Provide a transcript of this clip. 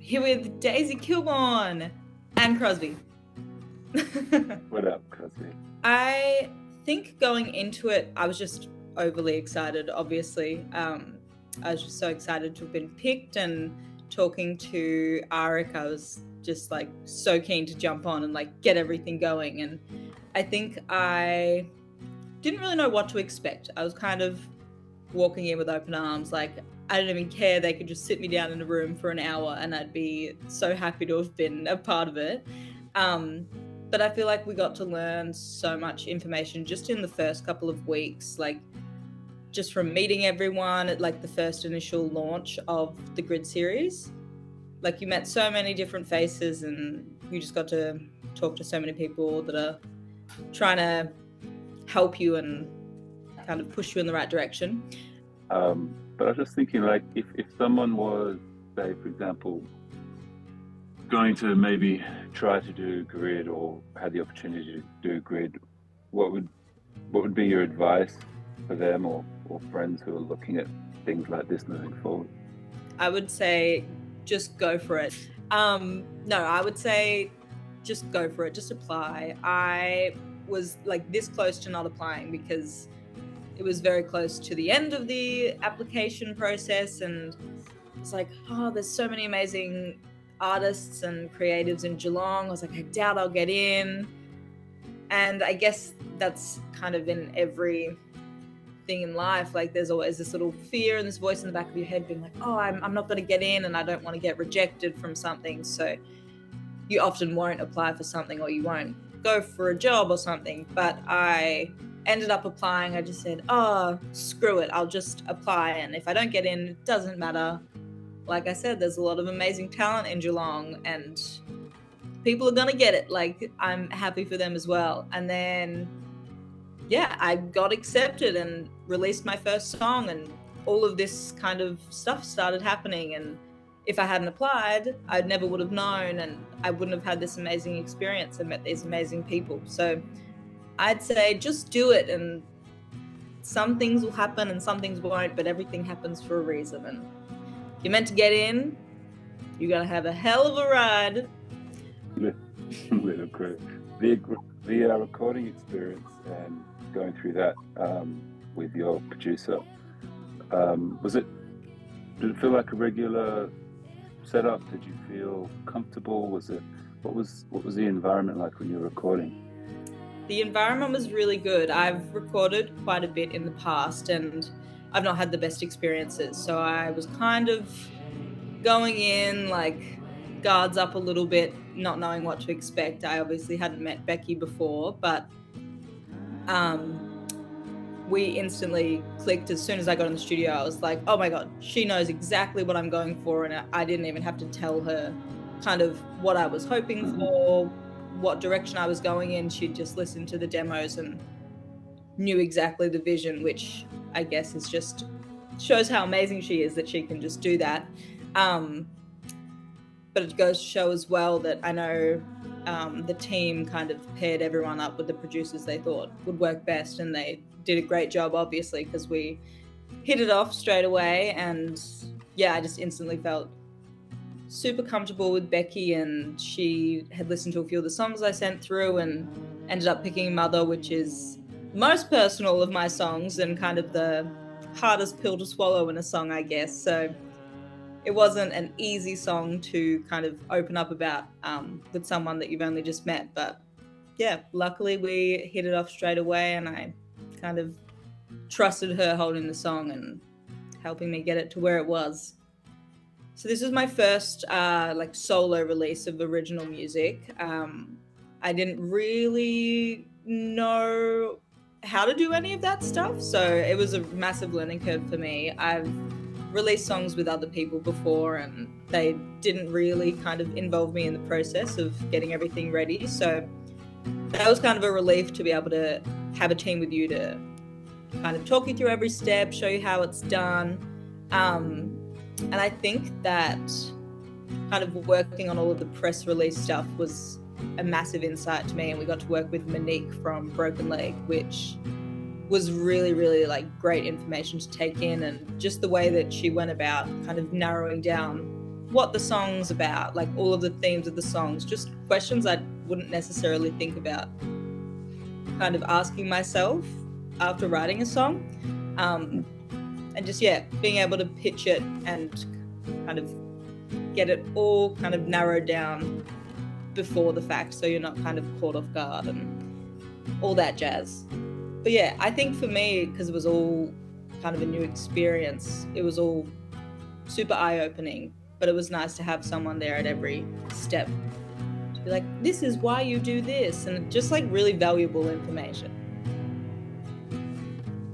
Here with Daisy Kilbourne and Crosby. What up, Crosby? I think going into it, I was just overly excited, obviously. I was just so excited to have been picked, and talking to Arik, I was just like so keen to jump on and like get everything going. And I think I didn't really know what to expect. I was kind of walking in with open arms, like I didn't even care. They could just sit me down in a room for an hour and I'd be so happy to have been a part of it. But I feel like we got to learn so much information just in the first couple of weeks, like just from meeting everyone at like the first initial launch of the GRID series. Like you met so many different faces and you just got to talk to so many people that are trying to help you and kind of push you in the right direction. But I was just thinking, like, if someone was, say, for example, going to maybe try to do GRID or had the opportunity to do GRID, what would be your advice for them or friends who are looking at things like this moving forward? I would say just go for it. No, I would say just go for it. Just apply. I was like this close to not applying because it was very close to the end of the application process, and it's like, oh, there's so many amazing artists and creatives in Geelong. I was like, I doubt I'll get in. And I guess that's kind of in every thing in life. Like there's always this little fear and this voice in the back of your head being like, oh, I'm not going to get in and I don't want to get rejected from something. So you often won't apply for something or you won't go for a job or something. But I ended up applying. I just said, oh, screw it. I'll just apply. And if I don't get in, it doesn't matter. Like I said, there's a lot of amazing talent in Geelong and people are going to get it. Like I'm happy for them as well. And then, yeah, I got accepted and released my first song and all of this kind of stuff started happening. And if I hadn't applied, I never would have known and I wouldn't have had this amazing experience and met these amazing people. So I'd say just do it, and some things will happen and some things won't, but everything happens for a reason. And if you're meant to get in, you're going to have a hell of a ride. Little great. The recording experience and going through that with your producer, did it feel like a regular setup? Did you feel comfortable? What was the environment like when you were recording? The environment was really good. I've recorded quite a bit in the past and I've not had the best experiences. So I was kind of going in like guards up a little bit, not knowing what to expect. I obviously hadn't met Becky before, but we instantly clicked as soon as I got in the studio. I was like, oh my God, she knows exactly what I'm going for. And I didn't even have to tell her kind of what I was hoping for, what direction I was going in. She'd just listened to the demos and knew exactly the vision, which I guess is just shows how amazing she is that she can just do that. But it goes to show as well that I know the team kind of paired everyone up with the producers they thought would work best, and they did a great job, obviously, because we hit it off straight away. And yeah, I just instantly felt super comfortable with Becky, and she had listened to a few of the songs I sent through and ended up picking Mother, which is most personal of my songs and kind of the hardest pill to swallow in a song, I guess. So it wasn't an easy song to kind of open up about with someone that you've only just met. But yeah, luckily we hit it off straight away and I kind of trusted her holding the song and helping me get it to where it was. So this is my first like solo release of original music. I didn't really know how to do any of that stuff, so it was a massive learning curve for me. I've released songs with other people before and they didn't really kind of involve me in the process of getting everything ready, so that was kind of a relief to be able to have a team with you to kind of talk you through every step, show you how it's done. And I think that kind of working on all of the press release stuff was a massive insight to me, and we got to work with Monique from Broken Leg, which was really, really like great information to take in, and just the way that she went about kind of narrowing down what the song's about, like all of the themes of the songs, just questions I wouldn't necessarily think about kind of asking myself after writing a song. And just, being able to pitch it and kind of get it all kind of narrowed down before the fact, so you're not kind of caught off guard and all that jazz. But yeah, I think for me, because it was all kind of a new experience, it was all super eye-opening, but it was nice to have someone there at every step to be like, this is why you do this, and just like really valuable information.